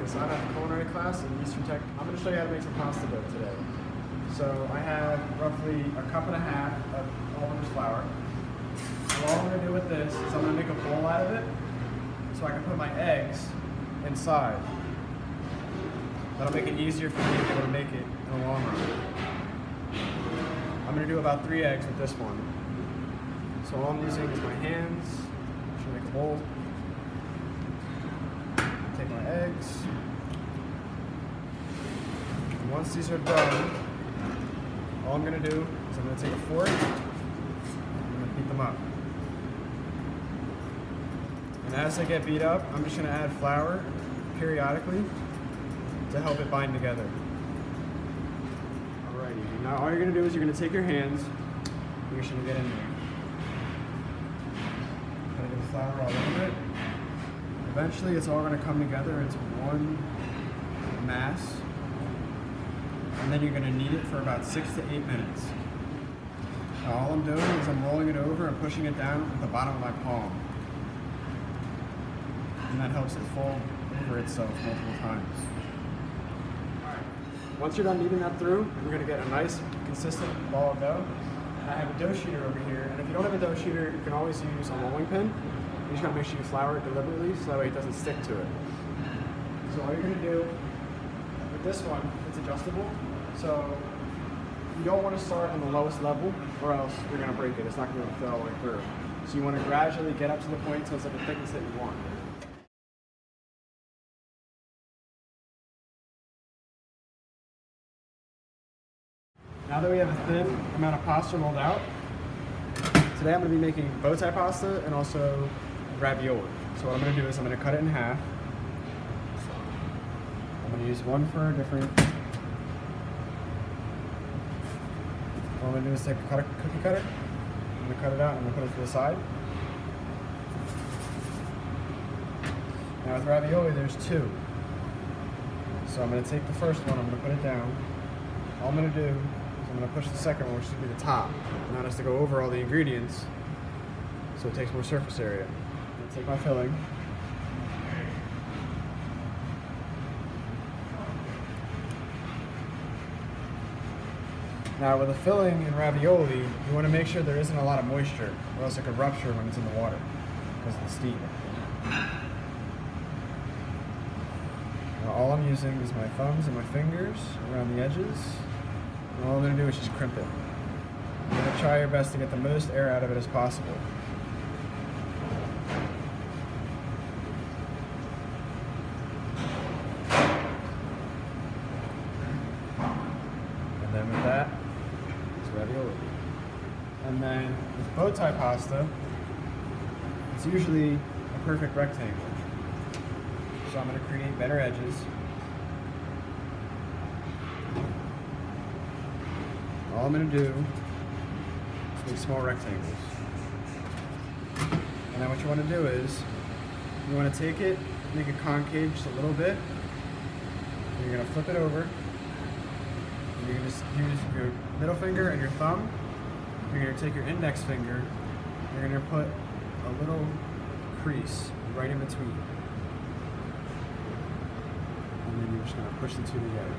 So I'm at the culinary class in Eastern Tech. I'm going to show you how to make some pasta dough today. So I have roughly a cup and a half of all-purpose flour. So all I'm going to do with this is I'm going to make a bowl out of it so I can put my eggs inside. That'll make it easier for me to be able to make it in the long run. I'm going to do about 3 eggs with this one. So all I'm using is my hands. I'm going to make a bowl. Take my eggs. And once these are done, all I'm going to do is I'm going to take a fork and I'm going to beat them up. And as they get beat up, I'm just going to add flour periodically to help it bind together. Alrighty, now all you're going to do is you're going to take your hands and you're just going to get in there. Kind of get the flour all over it. Eventually it's all going to come together into one mass. And then you're going to knead it for about 6 to 8 minutes. Now all I'm doing is I'm rolling it over and pushing it down at the bottom of my palm. And that helps it fold over itself multiple times. Once you're done kneading that through, you're going to get a nice, consistent ball of dough. And I have a dough sheeter over here, and if you don't have a dough sheeter, you can always use a rolling pin. You just got to make sure you flour it deliberately so that way it doesn't stick to it. So all you're going to do with this one, it's adjustable. So you don't want to start on the lowest level or else you're going to break it. It's not going to fit all the way through. So you want to gradually get up to the point so it's at the thickness that you want. Now that we have a thin amount of pasta rolled out, today I'm going to be making bow tie pasta and also ravioli. So what I'm going to do is I'm going to cut it in half. I'm going to use one for a different. What I'm going to do is take a cookie cutter. I'm going to cut it out and I'm going to put it to the side. Now with ravioli there's 2. So I'm going to take the first one, I'm going to put it down. All I'm going to do is I'm going to push the second one, which should be the top. Now it has to go over all the ingredients, so it takes more surface area. I'm going to take my filling. Now with a filling in ravioli, you want to make sure there isn't a lot of moisture, or else it could rupture when it's in the water because of the steam. Now all I'm using is my thumbs and my fingers around the edges. And all I'm going to do is just crimp it. You're going to try your best to get the most air out of it as possible. And then with that, it's ravioli. And then with bow tie pasta, it's usually a perfect rectangle. So I'm going to create better edges. All I'm going to do is make small rectangles. And then what you want to do is, you want to take it, make it concave just a little bit, and you're going to flip it over, and you're going to just use your middle finger and your thumb. You're going to take your index finger, and you're going to put a little crease right in between. And then you're just going to push the 2 together.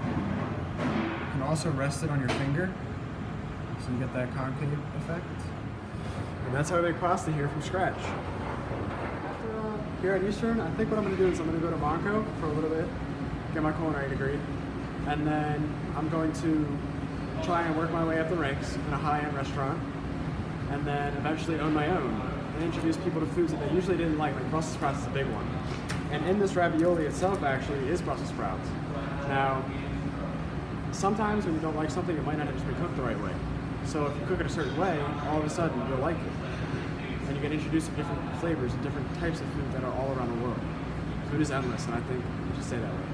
You can also rest it on your finger so you get that concave effect. And that's how I make pasta here from scratch. Here at Eastern, I think what I'm going to do is I'm going to go to Monaco for a little bit, get my culinary degree, and then I'm going to try and work my way up the ranks in a high-end restaurant, and then eventually own my own and introduce people to foods that they usually didn't like Brussels sprouts is a big one. And in this ravioli itself actually is Brussels sprouts. Now, sometimes when you don't like something, it might not have just been cooked the right way. So if you cook it a certain way, all of a sudden you'll like it. And you get introduced to different flavors and different types of food that are all around the world. Food is endless, and I think you should stay that way.